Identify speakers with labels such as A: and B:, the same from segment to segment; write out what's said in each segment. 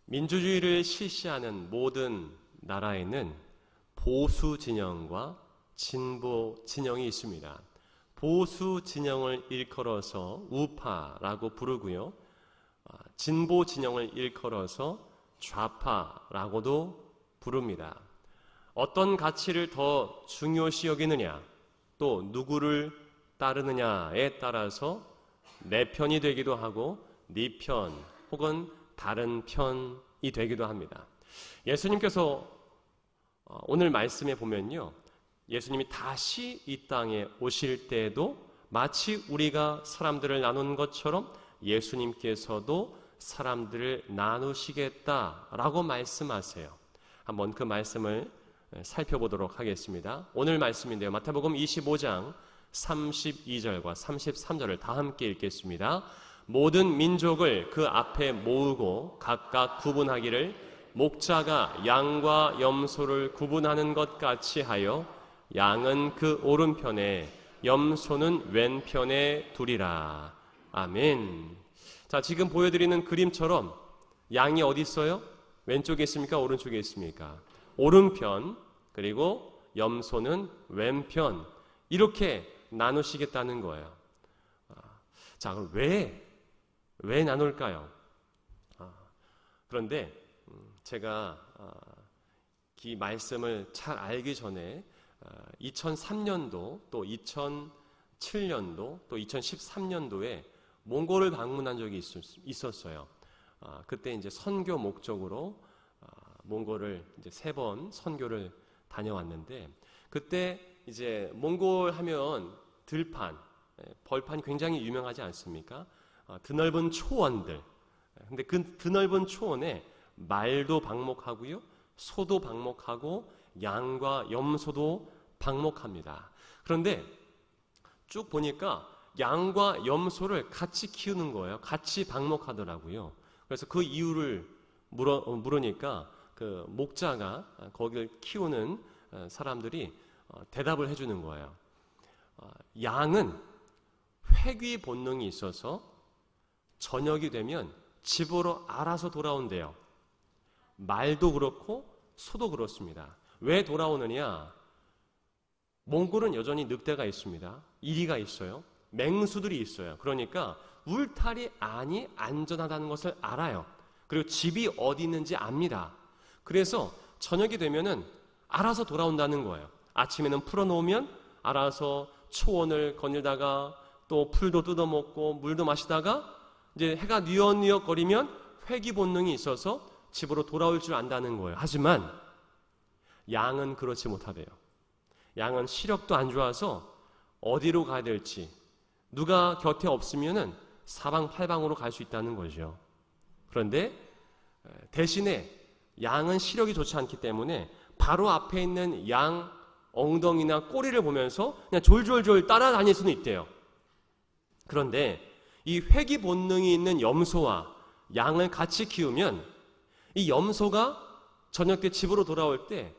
A: 민주주의를 실시하는 모든 나라에는 보수 진영과 진보 진영이 있습니다. 보수 진영을 일컬어서 우파라고 부르고요. 진보 진영을 일컬어서 좌파라고도 부릅니다. 어떤 가치를 더 중요시 여기느냐, 또 누구를 따르느냐에 따라서 내 편이 되기도 하고 네 편 혹은 다른 편이 되기도 합니다. 예수님께서 오늘 말씀에 보면요, 예수님이 다시 이 땅에 오실 때에도 마치 우리가 사람들을 나눈 것처럼 예수님께서도 사람들을 나누시겠다라고 말씀하세요. 한번 그 말씀을 살펴보도록 하겠습니다. 오늘 말씀인데요, 마태복음 25장 32절과 33절을 다 함께 읽겠습니다. 모든 민족을 그 앞에 모으고 각각 구분하기를 목자가 양과 염소를 구분하는 것 같이 하여 양은 그 오른편에 염소는 왼편에 두리라. 아멘. 자, 지금 보여드리는 그림처럼 양이 어디 있어요? 왼쪽에 있습니까? 오른쪽에 있습니까? 오른편, 그리고 염소는 왼편, 이렇게 나누시겠다는 거예요. 자, 그럼 왜 나눌까요? 그런데 제가 이 말씀을 잘 알기 전에 2003년도 또 2007년도 또 2013년도에 몽골을 방문한 적이 있었어요. 그때 이제 선교 목적으로 몽골을 이제 3번 선교를 다녀왔는데, 그때 이제 몽골 하면 들판, 벌판이 굉장히 유명하지 않습니까? 드넓은 초원들. 근데 그 드넓은 초원에 말도 방목하고요, 소도 방목하고 양과 염소도 방목합니다. 그런데 쭉 보니까 양과 염소를 같이 키우는 거예요. 같이 방목하더라고요. 그래서 그 이유를 물으니까 그 목자가 거기를 키우는 사람들이 대답을 해주는 거예요. 양은 회귀 본능이 있어서 저녁이 되면 집으로 알아서 돌아온대요. 말도 그렇고 소도 그렇습니다. 왜 돌아오느냐? 몽골은 여전히 늑대가 있습니다. 이리가 있어요. 맹수들이 있어요. 그러니까 울타리 안이 안전하다는 것을 알아요. 그리고 집이 어디 있는지 압니다. 그래서 저녁이 되면은 알아서 돌아온다는 거예요. 아침에는 풀어놓으면 알아서 초원을 거닐다가 또 풀도 뜯어먹고 물도 마시다가 이제 해가 뉘엿뉘엿거리면 회귀 본능이 있어서 집으로 돌아올 줄 안다는 거예요. 하지만 양은 그렇지 못하대요. 양은 시력도 안 좋아서 어디로 가야 될지, 누가 곁에 없으면은 사방팔방으로 갈 수 있다는 거죠. 그런데 대신에 양은 시력이 좋지 않기 때문에 바로 앞에 있는 양 엉덩이나 꼬리를 보면서 그냥 졸졸졸 따라다닐 수는 있대요. 그런데 이 회귀 본능이 있는 염소와 양을 같이 키우면 이 염소가 저녁 때 집으로 돌아올 때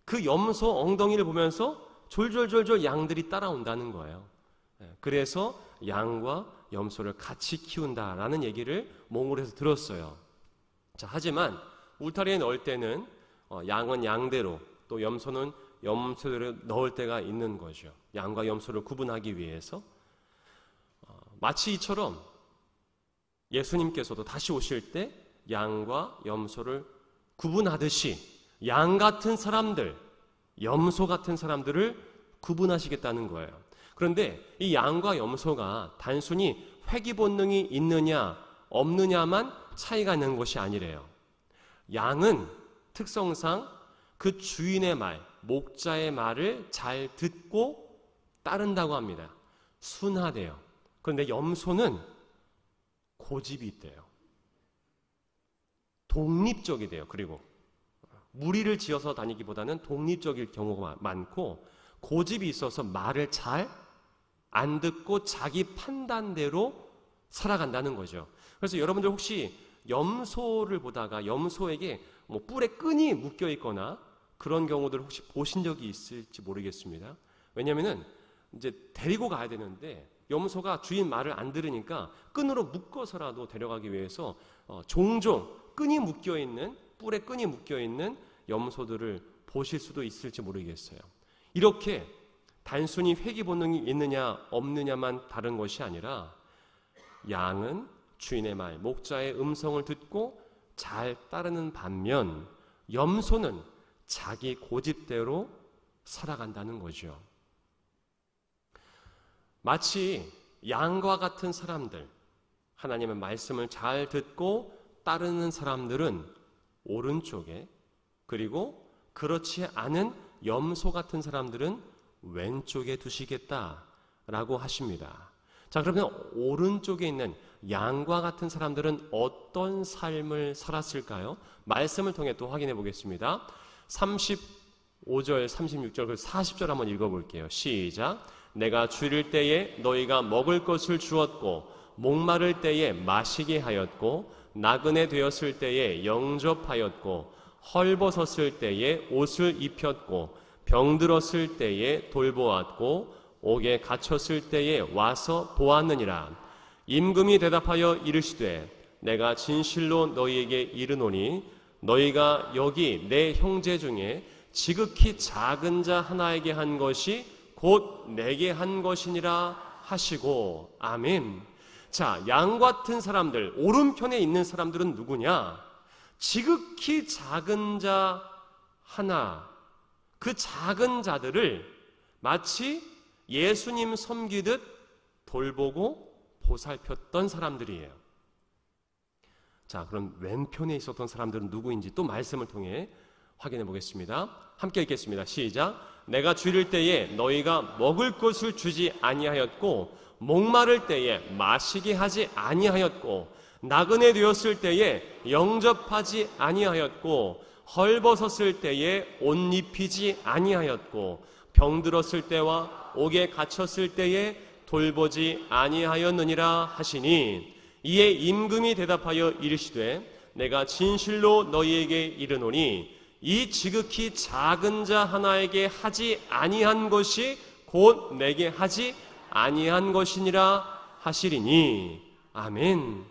A: 그 염소 엉덩이를 보면서 졸졸졸졸 양들이 따라온다는 거예요. 그래서 양과 염소를 같이 키운다라는 얘기를 몽골에서 들었어요. 자, 하지만 울타리에 넣을 때는 양은 양대로 또 염소는 염소대로 넣을 때가 있는 거죠. 양과 염소를 구분하기 위해서. 마치 이처럼 예수님께서도 다시 오실 때 양과 염소를 구분하듯이 양 같은 사람들, 염소 같은 사람들을 구분하시겠다는 거예요. 그런데 이 양과 염소가 단순히 회귀 본능이 있느냐 없느냐만 차이가 있는 것이 아니래요. 양은 특성상 그 주인의 말, 목자의 말을 잘 듣고 따른다고 합니다. 순하대요. 그런데 염소는 고집이 있대요. 독립적이대요. 그리고 무리를 지어서 다니기보다는 독립적일 경우가 많고 고집이 있어서 말을 잘 안 듣고 자기 판단대로 살아간다는 거죠. 그래서 여러분들 혹시 염소를 보다가 염소에게 뿔에 끈이 묶여 있거나 그런 경우들 혹시 보신 적이 있을지 모르겠습니다. 왜냐하면은 이제 데리고 가야 되는데 염소가 주인 말을 안 들으니까 끈으로 묶어서라도 데려가기 위해서 종종 끈이 묶여있는, 뿔에 끈이 묶여있는 염소들을 보실 수도 있을지 모르겠어요. 이렇게 단순히 회귀 본능이 있느냐 없느냐만 다른 것이 아니라 양은 주인의 말, 목자의 음성을 듣고 잘 따르는 반면 염소는 자기 고집대로 살아간다는 거죠. 마치 양과 같은 사람들, 하나님의 말씀을 잘 듣고 따르는 사람들은 오른쪽에, 그리고 그렇지 않은 염소 같은 사람들은 왼쪽에 두시겠다라고 하십니다. 자, 그러면 오른쪽에 있는 양과 같은 사람들은 어떤 삶을 살았을까요? 말씀을 통해 또 확인해 보겠습니다. 35절, 36절, 40절 한번 읽어볼게요. 시작. 내가 줄일 때에 너희가 먹을 것을 주었고 목마를 때에 마시게 하였고 나그네 되었을 때에 영접하였고 헐벗었을 때에 옷을 입혔고 병들었을 때에 돌보았고 옥에 갇혔을 때에 와서 보았느니라. 임금이 대답하여 이르시되 내가 진실로 너희에게 이르노니 너희가 여기 내 형제 중에 지극히 작은 자 하나에게 한 것이 곧 내게 한 것이니라 하시고. 아멘. 자, 양 같은 사람들, 오른편에 있는 사람들은 누구냐? 지극히 작은 자 하나, 그 작은 자들을 마치 예수님 섬기듯 돌보고 보살폈던 사람들이에요. 자, 그럼 왼편에 있었던 사람들은 누구인지 또 말씀을 통해 확인해 보겠습니다. 함께 읽겠습니다. 시작. 내가 줄일 때에 너희가 먹을 것을 주지 아니하였고 목마를 때에 마시게 하지 아니하였고 나그네 되었을 때에 영접하지 아니하였고 헐벗었을 때에 옷 입히지 아니하였고 병들었을 때와 옥에 갇혔을 때에 돌보지 아니하였느니라 하시니 이에 임금이 대답하여 이르시되 내가 진실로 너희에게 이르노니 이 지극히 작은 자 하나에게 하지 아니한 것이 곧 내게 하지 아니한 것이니라 하시리니. 아멘.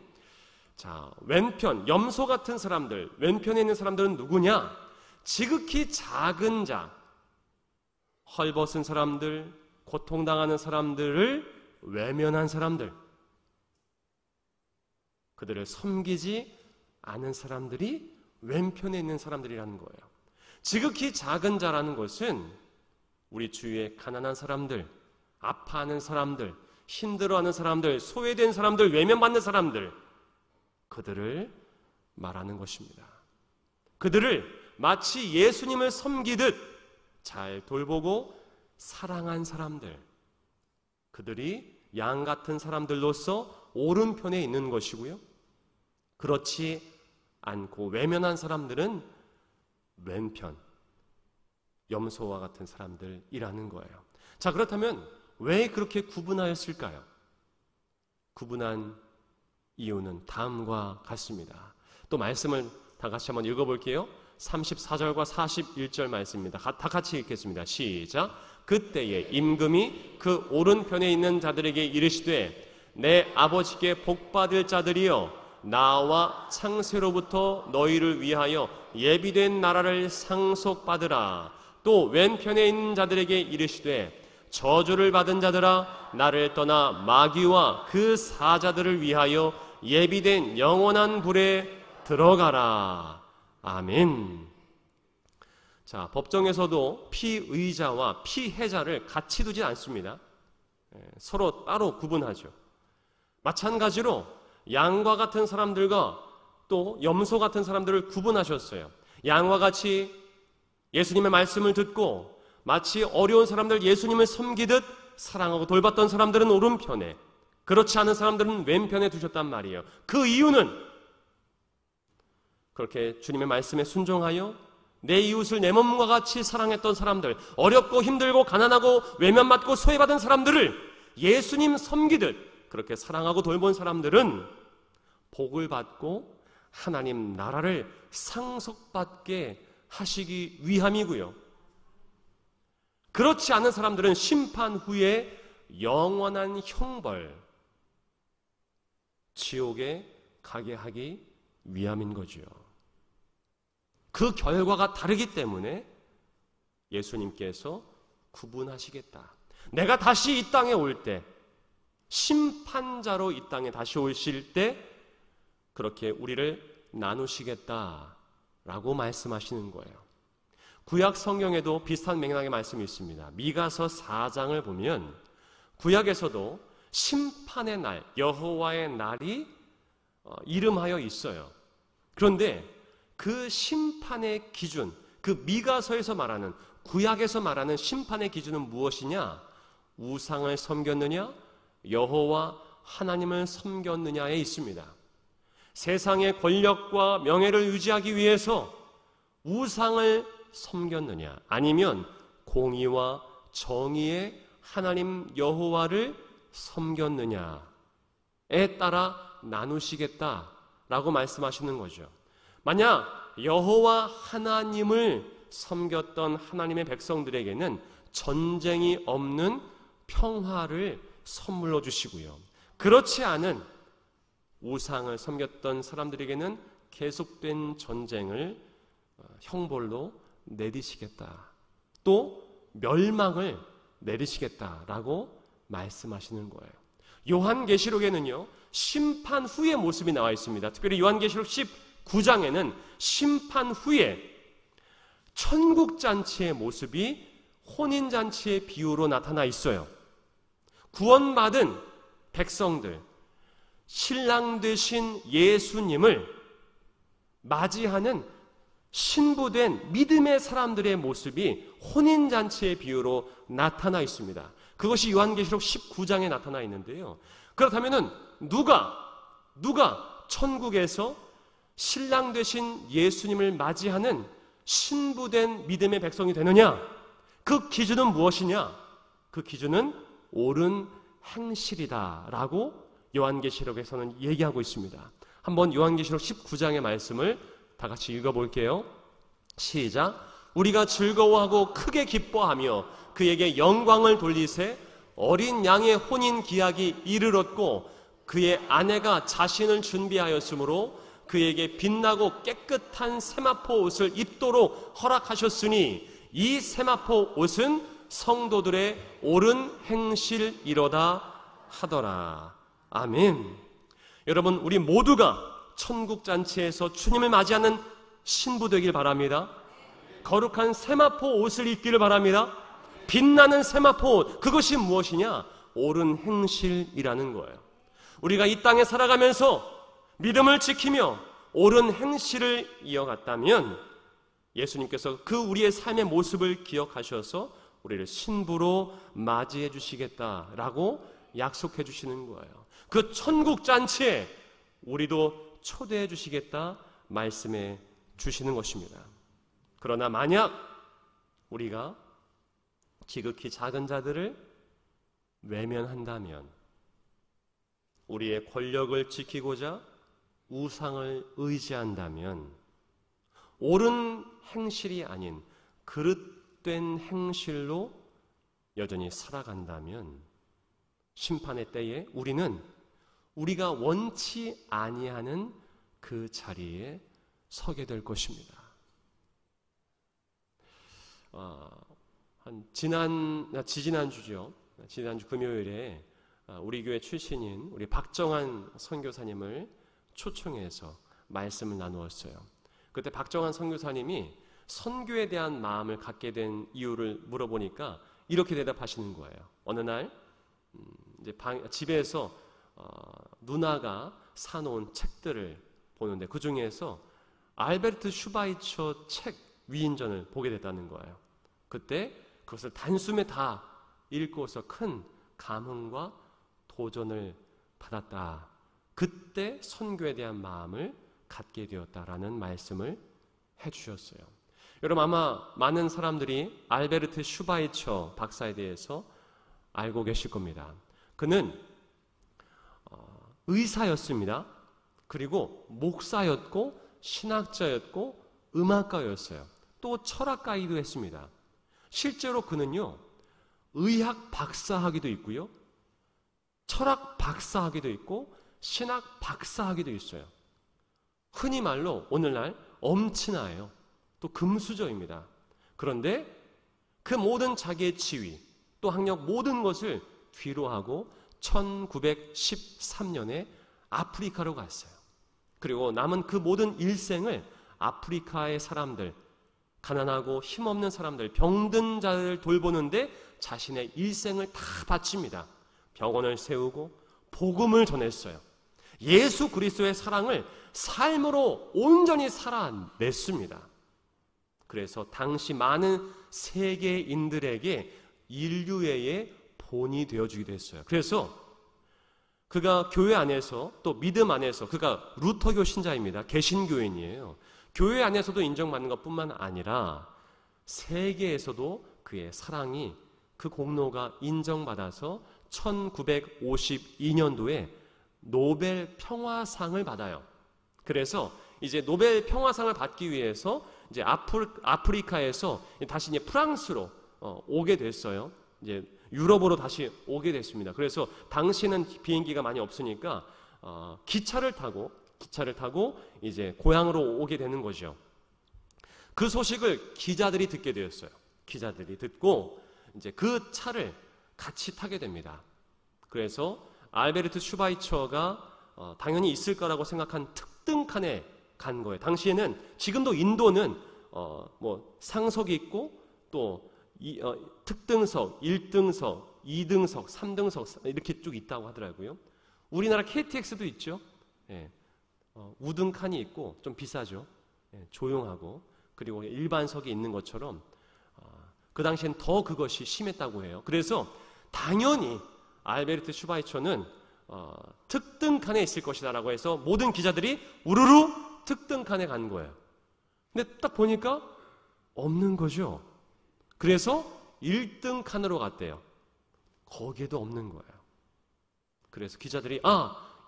A: 자, 왼편, 염소 같은 사람들, 왼편에 있는 사람들은 누구냐? 지극히 작은 자, 헐벗은 사람들, 고통당하는 사람들을 외면한 사람들, 그들을 섬기지 않은 사람들이 왼편에 있는 사람들이라는 거예요. 지극히 작은 자라는 것은 우리 주위에 가난한 사람들, 아파하는 사람들, 힘들어하는 사람들, 소외된 사람들, 외면받는 사람들, 그들을 말하는 것입니다. 그들을 마치 예수님을 섬기듯 잘 돌보고 사랑한 사람들, 그들이 양 같은 사람들로서 오른편에 있는 것이고요. 그렇지 않고 외면한 사람들은 왼편, 염소와 같은 사람들이라는 거예요. 자, 그렇다면 왜 그렇게 구분하였을까요? 구분한 이유는 다음과 같습니다. 또 말씀을 다 같이 한번 읽어볼게요. 34절과 41절 말씀입니다. 다 같이 읽겠습니다. 시작. 그때에 임금이 그 오른편에 있는 자들에게 이르시되 내 아버지께 복받을 자들이여 나와 창세로부터 너희를 위하여 예비된 나라를 상속받으라. 또 왼편에 있는 자들에게 이르시되 저주를 받은 자들아 나를 떠나 마귀와 그 사자들을 위하여 예비된 영원한 불에 들어가라. 아멘. 자, 법정에서도 피의자와 피해자를 같이 두지 않습니다. 서로 따로 구분하죠. 마찬가지로 양과 같은 사람들과 또 염소 같은 사람들을 구분하셨어요. 양과 같이 예수님의 말씀을 듣고 마치 어려운 사람들 예수님을 섬기듯 사랑하고 돌봤던 사람들은 오른편에, 그렇지 않은 사람들은 왼편에 두셨단 말이에요. 그 이유는 그렇게 주님의 말씀에 순종하여 내 이웃을 내 몸과 같이 사랑했던 사람들, 어렵고 힘들고 가난하고 외면받고 소외받은 사람들을 예수님 섬기듯 그렇게 사랑하고 돌본 사람들은 복을 받고 하나님 나라를 상속받게 하시기 위함이고요. 그렇지 않은 사람들은 심판 후에 영원한 형벌, 지옥에 가게 하기 위함인 거죠. 그 결과가 다르기 때문에 예수님께서 구분하시겠다. 내가 다시 이 땅에 올 때, 심판자로 이 땅에 다시 오실 때 그렇게 우리를 나누시겠다라고 말씀하시는 거예요. 구약 성경에도 비슷한 맥락의 말씀이 있습니다. 미가서 4장을 보면 구약에서도 심판의 날, 여호와의 날이 이름하여 있어요. 그런데 그 심판의 기준, 그 미가서에서 말하는, 구약에서 말하는 심판의 기준은 무엇이냐? 우상을 섬겼느냐? 여호와 하나님을 섬겼느냐에 있습니다. 세상의 권력과 명예를 유지하기 위해서 우상을 섬겼느냐, 아니면 공의와 정의의 하나님 여호와를 섬겼느냐에 따라 나누시겠다라고 말씀하시는 거죠. 만약 여호와 하나님을 섬겼던 하나님의 백성들에게는 전쟁이 없는 평화를 선물로 주시고요, 그렇지 않은 우상을 섬겼던 사람들에게는 계속된 전쟁을 형벌로 내리시겠다, 또 멸망을 내리시겠다라고 말씀하시는 거예요. 요한계시록에는요, 심판 후의 모습이 나와 있습니다. 특별히 요한계시록 19장에는 심판 후에 천국잔치의 모습이 혼인잔치의 비유로 나타나 있어요. 구원받은 백성들, 신랑 되신 예수님을 맞이하는 신부된 믿음의 사람들의 모습이 혼인잔치의 비유로 나타나 있습니다. 그것이 요한계시록 19장에 나타나 있는데요. 그렇다면 누가 천국에서 신랑 되신 예수님을 맞이하는 신부된 믿음의 백성이 되느냐? 그 기준은 무엇이냐? 그 기준은 옳은 행실이다라고 요한계시록에서는 얘기하고 있습니다. 한번 요한계시록 19장의 말씀을 다 같이 읽어볼게요. 시작. 우리가 즐거워하고 크게 기뻐하며 그에게 영광을 돌리세 어린 양의 혼인 기약이 이르렀고 그의 아내가 자신을 준비하였으므로 그에게 빛나고 깨끗한 세마포 옷을 입도록 허락하셨으니 이 세마포 옷은 성도들의 옳은 행실이로다 하더라. 아멘. 여러분, 우리 모두가 천국잔치에서 주님을 맞이하는 신부 되길 바랍니다. 거룩한 세마포 옷을 입기를 바랍니다. 빛나는 세마포 옷, 그것이 무엇이냐? 옳은 행실이라는 거예요. 우리가 이 땅에 살아가면서 믿음을 지키며 옳은 행실을 이어갔다면 예수님께서 그 우리의 삶의 모습을 기억하셔서 우리를 신부로 맞이해 주시겠다라고 약속해 주시는 거예요. 그 천국잔치에 우리도 초대해 주시겠다 말씀해 주시는 것입니다. 그러나 만약 우리가 지극히 작은 자들을 외면한다면, 우리의 권력을 지키고자 우상을 의지한다면, 옳은 행실이 아닌 그릇된 행실로 여전히 살아간다면 심판의 때에 우리는 우리가 원치 아니하는 그 자리에 서게 될 것입니다. 지지난주죠. 지난주 금요일에 우리 교회 출신인 우리 박정환 선교사님을 초청해서 말씀을 나누었어요. 그때 박정환 선교사님이 선교에 대한 마음을 갖게 된 이유를 물어보니까 이렇게 대답하시는 거예요. 어느 날 이제 집에서 누나가 사놓은 책들을 보는데 그 중에서 알베르트 슈바이처 책 위인전을 보게 됐다는 거예요. 그때 그것을 단숨에 다 읽고서 큰 감흥과 도전을 받았다. 그때 선교에 대한 마음을 갖게 되었다라는 말씀을 해주셨어요. 여러분, 아마 많은 사람들이 알베르트 슈바이처 박사에 대해서 알고 계실 겁니다. 그는 의사였습니다. 그리고 목사였고 신학자였고 음악가였어요. 또 철학가이기도 했습니다. 실제로 그는요, 의학 박사학위도 있고요, 철학 박사학위도 있고 신학 박사학위도 있어요. 흔히 말로 오늘날 엄친아예요. 또 금수저입니다. 그런데 그 모든 자기의 지위, 또 학력 모든 것을 뒤로 하고 1913년에 아프리카로 갔어요. 그리고 남은 그 모든 일생을 아프리카의 사람들, 가난하고 힘없는 사람들, 병든 자를 돌보는데 자신의 일생을 다 바칩니다. 병원을 세우고 복음을 전했어요. 예수 그리스도의 사랑을 삶으로 온전히 살아냈습니다. 그래서 당시 많은 세계인들에게 인류애의 본이 되어주기도 했어요. 그래서 그가 교회 안에서 또 믿음 안에서, 그가 루터교 신자입니다. 개신교인이에요. 교회 안에서도 인정받는 것뿐만 아니라 세계에서도 그의 사랑이, 그 공로가 인정받아서 1952년도에 노벨 평화상을 받아요. 그래서 이제 노벨 평화상을 받기 위해서 이제 아프리카에서 다시 이제 프랑스로 오게 됐어요. 이제 유럽으로 다시 오게 됐습니다. 그래서 당시는 비행기가 많이 없으니까 기차를 타고 이제 고향으로 오게 되는 거죠. 그 소식을 기자들이 듣게 되었어요. 기자들이 듣고 이제 그 차를 같이 타게 됩니다. 그래서 알베르트 슈바이처가 당연히 있을 거라고 생각한 특등칸에 간 거예요. 당시에는, 지금도 인도는 뭐 상석이 있고 또 특등석, 1등석, 2등석, 3등석 이렇게 쭉 있다고 하더라고요. 우리나라 KTX도 있죠. 예. 우등칸이 있고 좀 비싸죠. 예, 조용하고, 그리고 일반석이 있는 것처럼 그 당시엔 더 그것이 심했다고 해요. 그래서 당연히 알베르트 슈바이처는 특등칸에 있을 것이다 라고 해서 모든 기자들이 우르르 특등칸에 간 거예요. 근데 딱 보니까 없는 거죠. 그래서 1등 칸으로 갔대요. 거기에도 없는 거예요. 그래서 기자들이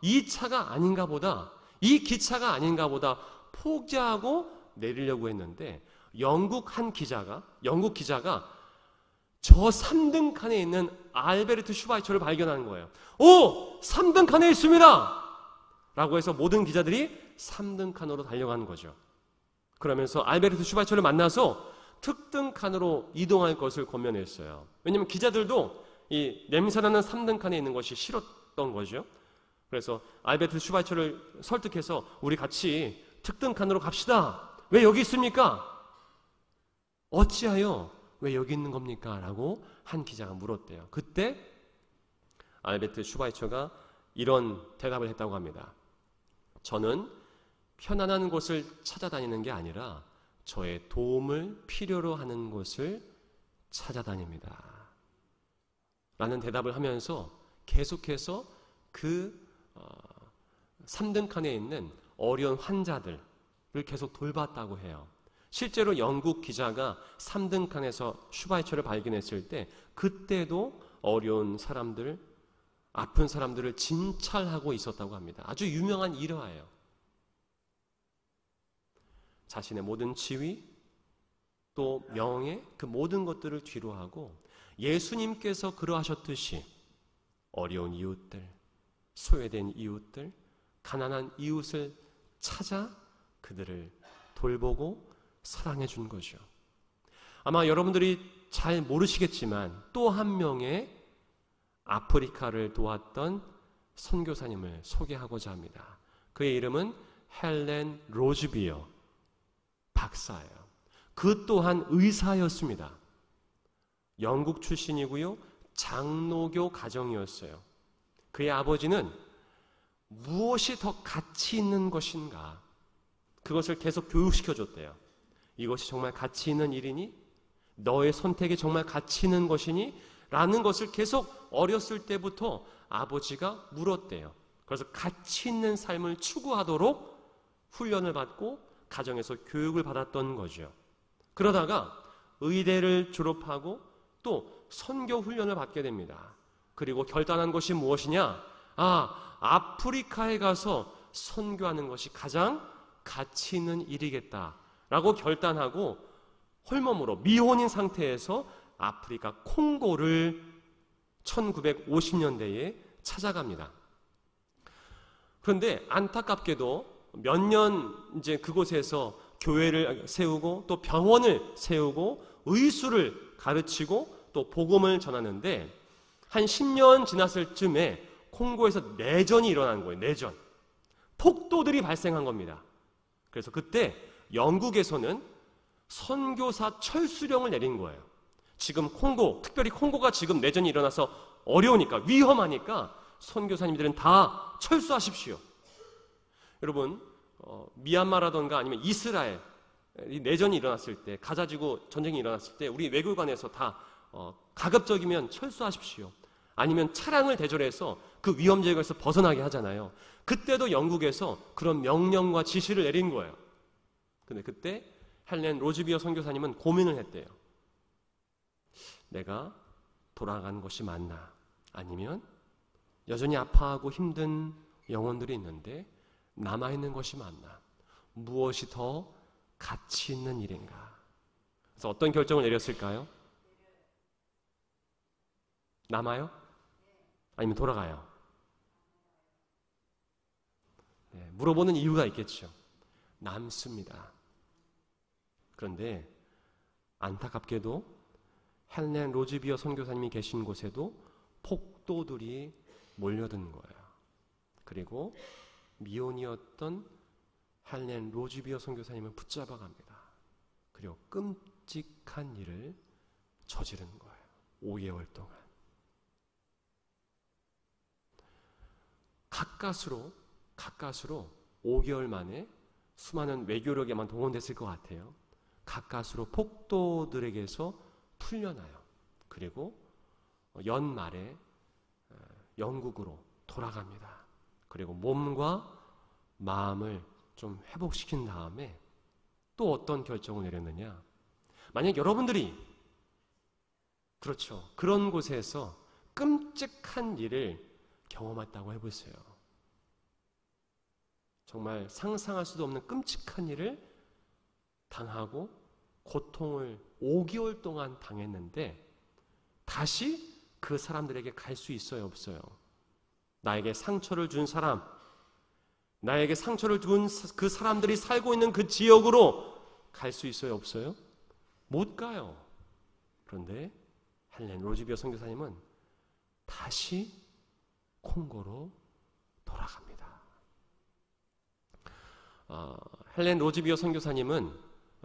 A: 이 차가 아닌가 보다, 이 기차가 아닌가 보다 포기하고 내리려고 했는데 영국 기자가 저 3등 칸에 있는 알베르트 슈바이처를 발견한 거예요. 3등 칸에 있습니다! 라고 해서 모든 기자들이 3등 칸으로 달려가는 거죠. 그러면서 알베르트 슈바이처를 만나서 특등 칸으로 이동할 것을 권면했어요. 왜냐하면 기자들도 이 냄새나는 3등 칸에 있는 것이 싫었던 거죠. 그래서 알베르트 슈바이처를 설득해서 우리 같이 특등 칸으로 갑시다. 왜 여기 있습니까? 어찌하여 왜 여기 있는 겁니까? 라고 한 기자가 물었대요. 그때 알베르트 슈바이처가 이런 대답을 했다고 합니다. 저는 편안한 곳을 찾아다니는 게 아니라 저의 도움을 필요로 하는 곳을 찾아다닙니다. 라는 대답을 하면서 계속해서 그 3등 칸에 있는 어려운 환자들을 계속 돌봤다고 해요. 실제로 영국 기자가 3등 칸에서 슈바이처를 발견했을 때 그때도 어려운 사람들, 아픈 사람들을 진찰하고 있었다고 합니다. 아주 유명한 일화예요. 자신의 모든 지위, 또 명예, 그 모든 것들을 뒤로 하고 예수님께서 그러하셨듯이 어려운 이웃들, 소외된 이웃들, 가난한 이웃을 찾아 그들을 돌보고 사랑해 준 거죠. 아마 여러분들이 잘 모르시겠지만 또 한 명의 아프리카를 도왔던 선교사님을 소개하고자 합니다. 그의 이름은 헬렌 로즈비어 박사예요. 그 또한 의사였습니다. 영국 출신이고요. 장로교 가정이었어요. 그의 아버지는 무엇이 더 가치 있는 것인가? 그것을 계속 교육시켜줬대요. 이것이 정말 가치 있는 일이니? 너의 선택이 정말 가치 있는 것이니? 라는 것을 계속 어렸을 때부터 아버지가 물었대요. 그래서 가치 있는 삶을 추구하도록 훈련을 받고 가정에서 교육을 받았던 거죠. 그러다가 의대를 졸업하고 또 선교 훈련을 받게 됩니다. 그리고 결단한 것이 무엇이냐? 아프리카에 가서 선교하는 것이 가장 가치 있는 일이겠다라고 결단하고 홀몸으로 미혼인 상태에서 아프리카 콩고를 1950년대에 찾아갑니다. 그런데 안타깝게도 몇 년 이제 그곳에서 교회를 세우고 또 병원을 세우고 의수를 가르치고 또 복음을 전하는데 한 10년 지났을 쯤에 콩고에서 내전이 일어난 거예요. 내전. 폭도들이 발생한 겁니다. 그래서 그때 영국에서는 선교사 철수령을 내린 거예요. 지금 콩고, 특별히 콩고가 지금 내전이 일어나서 어려우니까, 위험하니까 선교사님들은 다 철수하십시오. 여러분, 미얀마라던가 아니면 이스라엘 이 내전이 일어났을 때, 가자지구 전쟁이 일어났을 때 우리 외교관에서 다 가급적이면 철수하십시오. 아니면 차량을 대절해서 그 위험 지역에서 벗어나게 하잖아요. 그때도 영국에서 그런 명령과 지시를 내린 거예요. 근데 그때 헬렌 로즈비어 선교사님은 고민을 했대요. 내가 돌아간 것이 맞나? 아니면 여전히 아파하고 힘든 영혼들이 있는데 남아있는 것이 맞나? 무엇이 더 가치 있는 일인가? 그래서 어떤 결정을 내렸을까요? 남아요? 아니면 돌아가요? 네, 물어보는 이유가 있겠죠. 남습니다. 그런데 안타깝게도 헬렌 로즈비어 선교사님이 계신 곳에도 폭도들이 몰려든 거예요. 그리고 미혼이었던 헬렌 로즈비어 선교사님을 붙잡아 갑니다. 그리고 끔찍한 일을 저지른 거예요. 5개월 동안. 가까스로 5개월 만에 수많은 외교력에만 동원됐을 것 같아요. 가까스로 폭도들에게서 풀려나요. 그리고 연말에 영국으로 돌아갑니다. 그리고 몸과 마음을 좀 회복시킨 다음에 또 어떤 결정을 내렸느냐? 만약 여러분들이 그렇죠. 그런 곳에서 끔찍한 일을 경험했다고 해보세요. 정말 상상할 수도 없는 끔찍한 일을 당하고 고통을 5개월 동안 당했는데 다시 그 사람들에게 갈 수 있어요, 없어요? 나에게 상처를 준 사람, 나에게 상처를 준 그 사람들이 살고 있는 그 지역으로 갈 수 있어요, 없어요? 못 가요. 그런데 헬렌 로즈비어 선교사님은 다시 콩고로 돌아갑니다. 헬렌 로즈비어 선교사님은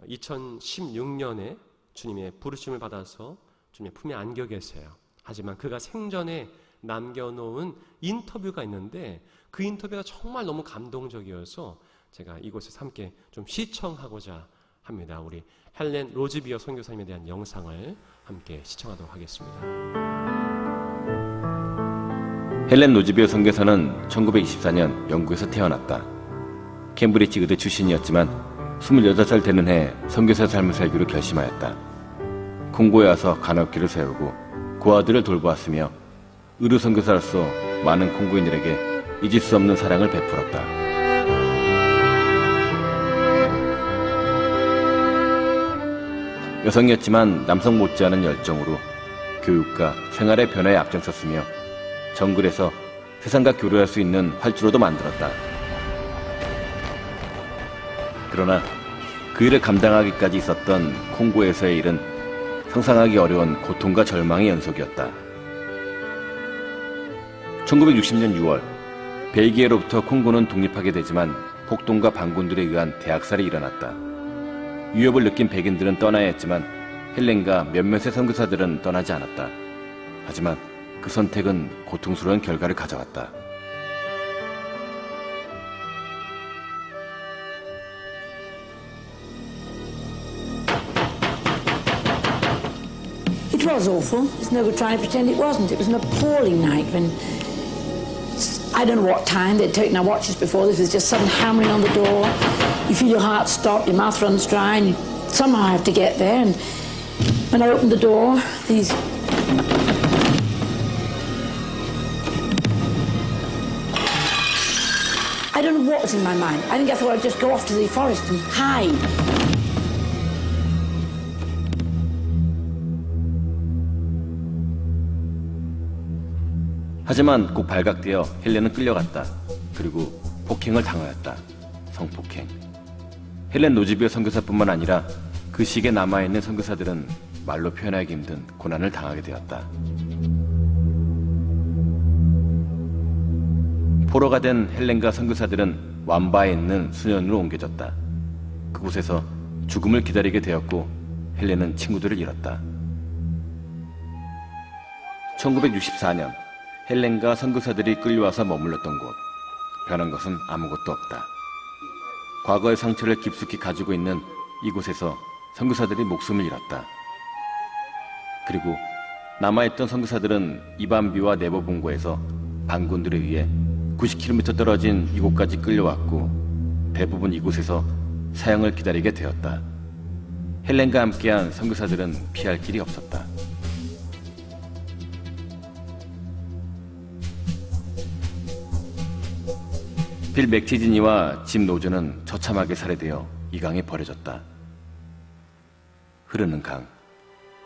A: 2016년에 주님의 부르심을 받아서 주님의 품에 안겨 계세요. 하지만 그가 생전에 남겨놓은 인터뷰가 있는데 그 인터뷰가 정말 너무 감동적이어서 제가 이곳에서 함께 좀 시청하고자 합니다. 우리 헬렌 로즈비어 선교사님에 대한 영상을 함께 시청하도록 하겠습니다.
B: 헬렌 로즈비어 선교사는 1924년 영국에서 태어났다. 캠브리지 의대 출신이었지만 28살 되는 해 선교사 삶을 살기로 결심하였다. 콩고에 와서 간호학교를 세우고 고아들을 돌보았으며 의료 선교사로서 많은 콩고인들에게 잊을 수 없는 사랑을 베풀었다. 여성이었지만 남성 못지않은 열정으로 교육과 생활의 변화에 앞장섰으며 정글에서 세상과 교류할 수 있는 활주로도 만들었다. 그러나 그 일을 감당하기까지 있었던 콩고에서의 일은 상상하기 어려운 고통과 절망의 연속이었다. 1960년 6월 벨기에로부터 콩고는 독립하게 되지만 폭동과 반군들에 의한 대학살이 일어났다. 위협을 느낀 백인들은 떠나야 했지만 헬렌과 몇몇의 선교사들은 떠나지 않았다. 하지만 그 선택은 고통스러운 결과를 가져왔다.
C: It was awful. There's no good trying to pretend it wasn't. It was an appalling night when, I don't know what time, they'd taken our watches before this, was just sudden hammering on the door. You feel your heart stop, your mouth runs dry, and you somehow have to get there. And when I opened the door, these... I don't know what was in my mind. I think I thought I'd just go off to the forest and hide.
B: 하지만 곧 발각되어 헬렌은 끌려갔다. 그리고 폭행을 당하였다. 성폭행. 헬렌 로즈비어 선교사뿐만 아니라 그 시기에 남아있는 선교사들은 말로 표현하기 힘든 고난을 당하게 되었다. 포로가 된 헬렌과 선교사들은 완바에 있는 수년으로 옮겨졌다. 그곳에서 죽음을 기다리게 되었고 헬렌은 친구들을 잃었다. 1964년 헬렌과 선교사들이 끌려와서 머물렀던 곳. 변한 것은 아무것도 없다. 과거의 상처를 깊숙이 가지고 있는 이곳에서 선교사들이 목숨을 잃었다. 그리고 남아있던 선교사들은 이반비와 네버본고에서 반군들에 의해 90km 떨어진 이곳까지 끌려왔고 대부분 이곳에서 사형을 기다리게 되었다. 헬렌과 함께한 선교사들은 피할 길이 없었다. 빌 맥티지니와 짐 노즈는 처참하게 살해되어 이 강에 버려졌다. 흐르는 강,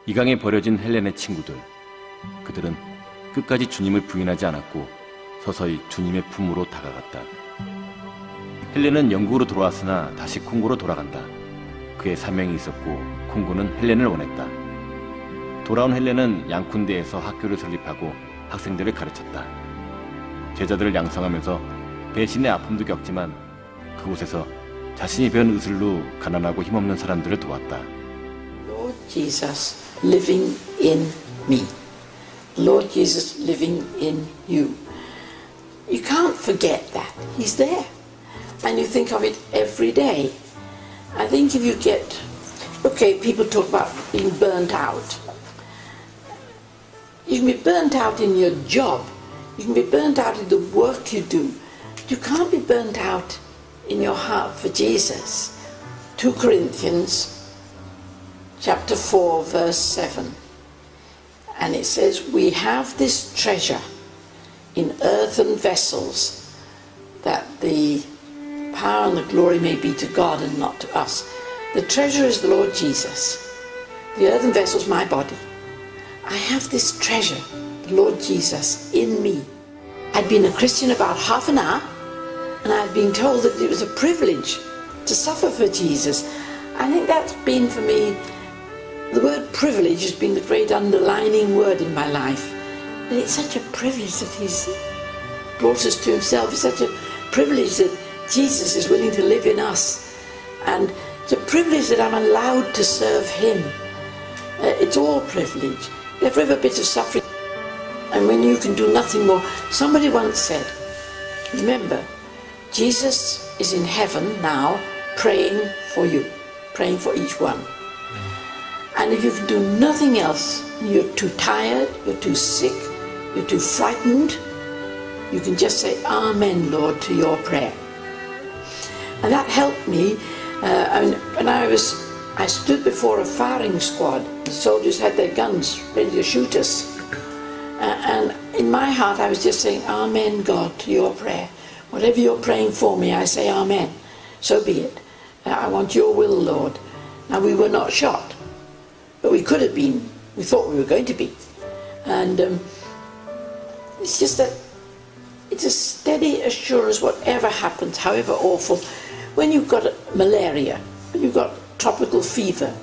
B: 이 강에 버려진 헬렌의 친구들, 그들은 끝까지 주님을 부인하지 않았고 서서히 주님의 품으로 다가갔다. 헬렌은 영국으로 돌아왔으나 다시 콩고로 돌아간다. 그의 사명이 있었고 콩고는 헬렌을 원했다. 돌아온 헬렌은 양쿤대에서 학교를 설립하고 학생들을 가르쳤다. 제자들을 양성하면서 배신의 아픔도 겪지만 그곳에서 자신이 배운 의술로 가난하고 힘없는 사람들을 도왔다.
C: Lord Jesus living in me. Lord Jesus living in you. You can't forget that. He's there. And you think of it every day. I think if you get... Okay, people talk about being burnt out. You can be burnt out in your job. You can be burnt out in the work you do. You can't be burnt out in your heart for Jesus. 2 Corinthians chapter 4 verse 7. And it says, we have this treasure in earthen vessels, that the power and the glory may be to God and not to us. The treasure is the Lord Jesus. The earthen vessel is my body. I have this treasure, the Lord Jesus, in me. I'd been a Christian about half an hour, and I'd been told that it was a privilege to suffer for Jesus. I think that's been for me, the word privilege has been the great underlining word in my life. And it's such a privilege that He's brought us to Himself. It's such a privilege that Jesus is willing to live in us. And it's a privilege that I'm allowed to serve Him. It's all privilege. Every bit of suffering. And when you can do nothing more. Somebody once said, remember, Jesus is in heaven now praying for you, praying for each one. And if you can do nothing else, you're too tired, you're too sick, you're too frightened, you can just say, Amen, Lord, to your prayer. And that helped me. And when I stood before a firing squad. The soldiers had their guns ready to shoot us. And in my heart, I was just saying, Amen, God, to your prayer. Whatever you're praying for me, I say Amen. So be it. I want your will, Lord. Now, we were not shot, but we could have been. We thought we were going to be. And it's just that it's a steady assurance, whatever happens, however awful. When you've got malaria, when you've got tropical fever,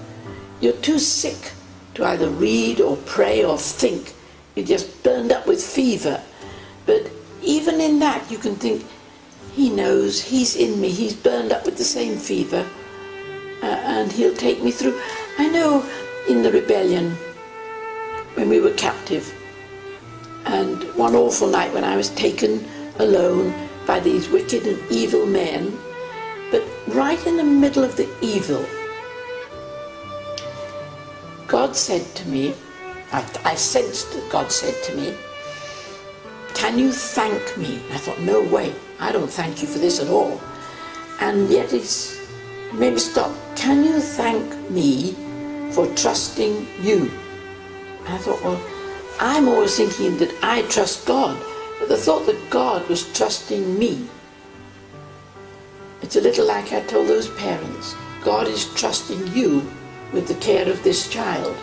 C: you're too sick to either read or pray or think. You're just burned up with fever. But even in that, you can think, He knows, He's in me, He's burned up with the same fever, and He'll take me through. I know in the rebellion, when we were captive, and one awful night when I was taken alone by these wicked and evil men, but right in the middle of the evil, God said to me, I sensed that God said to me, can you thank me? I thought, no way, I don't thank you for this at all. And yet it made me stop. Can you thank me for trusting you? And I thought, well, I'm always thinking that I trust God, but the thought that God was trusting me. It's a little like I told those parents, God is trusting you with the care of this child.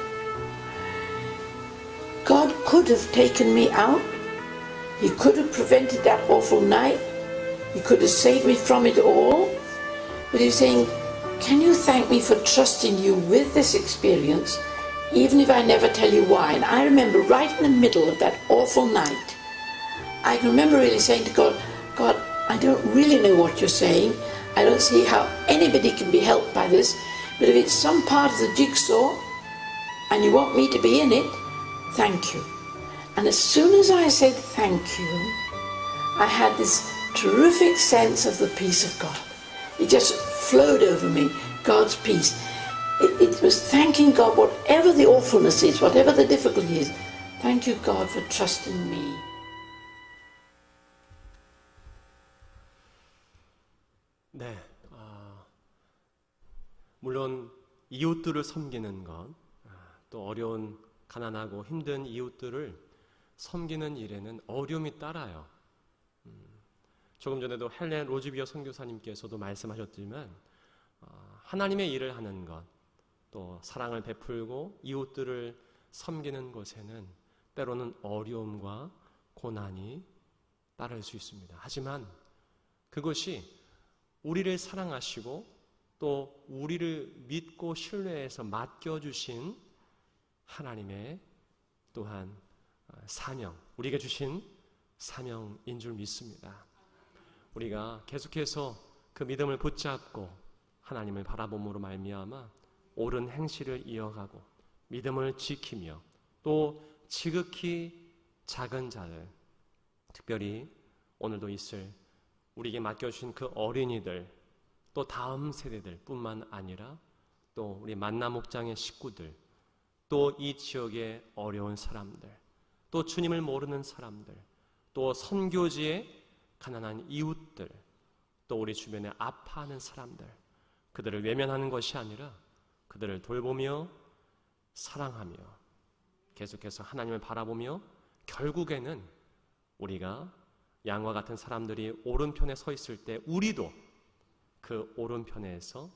C: God could have taken me out. He could have prevented that awful night. He could have saved me from it all. But he's saying, can you thank me for trusting you with this experience, even if I never tell you why? And I remember right in the middle of that awful night, I can remember really saying to God, God, I don't really know what you're saying. I don't see how anybody can be helped by this. But if it's some part of the jigsaw and you want me to be in it, thank you. And as soon as I said thank you, I had this terrific sense of the peace of God. It just flowed over me, God's peace. It was thanking God, whatever the awfulness is, whatever the difficulty is. Thank you, God, for trusting me.
A: 네, 물론 이웃들을 섬기는 것, 또 어려운 가난하고 힘든 이웃들을 섬기는 일에는 어려움이 따라요. 조금 전에도 헬렌 로즈비어 선교사님께서도 말씀하셨지만 하나님의 일을 하는 것, 또 사랑을 베풀고 이웃들을 섬기는 것에는 때로는 어려움과 고난이 따를 수 있습니다. 하지만 그것이 우리를 사랑하시고 또 우리를 믿고 신뢰해서 맡겨주신 하나님의 또한 사명, 우리에게 주신 사명인 줄 믿습니다. 우리가 계속해서 그 믿음을 붙잡고 하나님을 바라봄으로 말미암아 옳은 행실을 이어가고 믿음을 지키며 또 지극히 작은 자들, 특별히 오늘도 있을 우리에게 맡겨주신 그 어린이들, 또 다음 세대들 뿐만 아니라 또 우리 만나 목장의 식구들, 또 이 지역의 어려운 사람들, 또 주님을 모르는 사람들, 또 선교지의 가난한 이웃들, 또 우리 주변에 아파하는 사람들, 그들을 외면하는 것이 아니라 그들을 돌보며 사랑하며 계속해서 하나님을 바라보며 결국에는 우리가 양과 같은 사람들이 오른편에 서 있을 때 우리도 그 오른편에서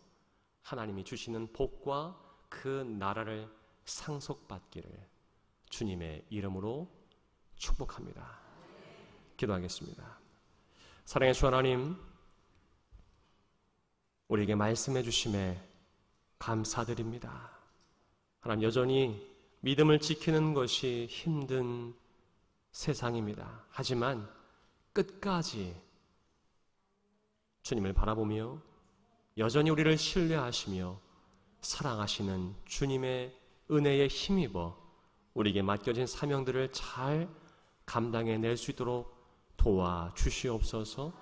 A: 하나님이 주시는 복과 그 나라를 상속받기를 주님의 이름으로 축복합니다. 기도하겠습니다. 사랑의 주 하나님, 우리에게 말씀해 주심에 감사드립니다. 하나님, 여전히 믿음을 지키는 것이 힘든 세상입니다. 하지만 끝까지 주님을 바라보며 여전히 우리를 신뢰하시며 사랑하시는 주님의 은혜에 힘입어 우리에게 맡겨진 사명들을 잘 감당해낼 수 있도록 도와주시옵소서.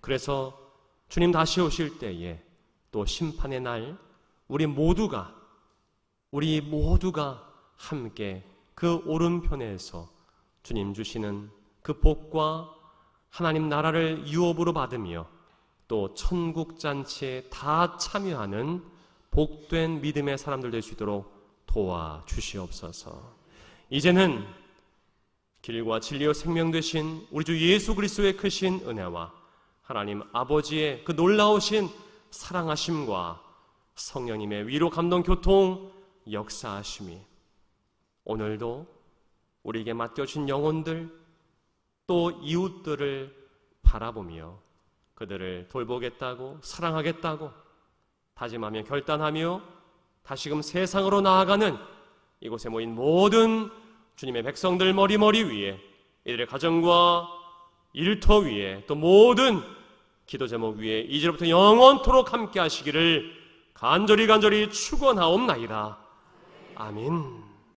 A: 그래서 주님 다시 오실 때에 또 심판의 날 우리 모두가 함께 그 오른편에서 주님 주시는 그 복과 하나님 나라를 유업으로 받으며 또 천국 잔치에 다 참여하는 복된 믿음의 사람들 될 수 있도록 도와주시옵소서. 이제는 길과 진리와 생명 되신 우리 주 예수 그리스도의 크신 은혜와 하나님 아버지의 그 놀라우신 사랑하심과 성령님의 위로 감동 교통 역사하심이 오늘도 우리에게 맡겨진 영혼들 또 이웃들을 바라보며 그들을 돌보겠다고 사랑하겠다고 다짐하며 결단하며 다시금 세상으로 나아가는 이곳에 모인 모든 주님의 백성들 머리 위에 이들의 가정과 일터 위에 또 모든 기도 제목 위에 이제부터 영원토록 함께 하시기를 간절히 축원하옵나이다. 아멘.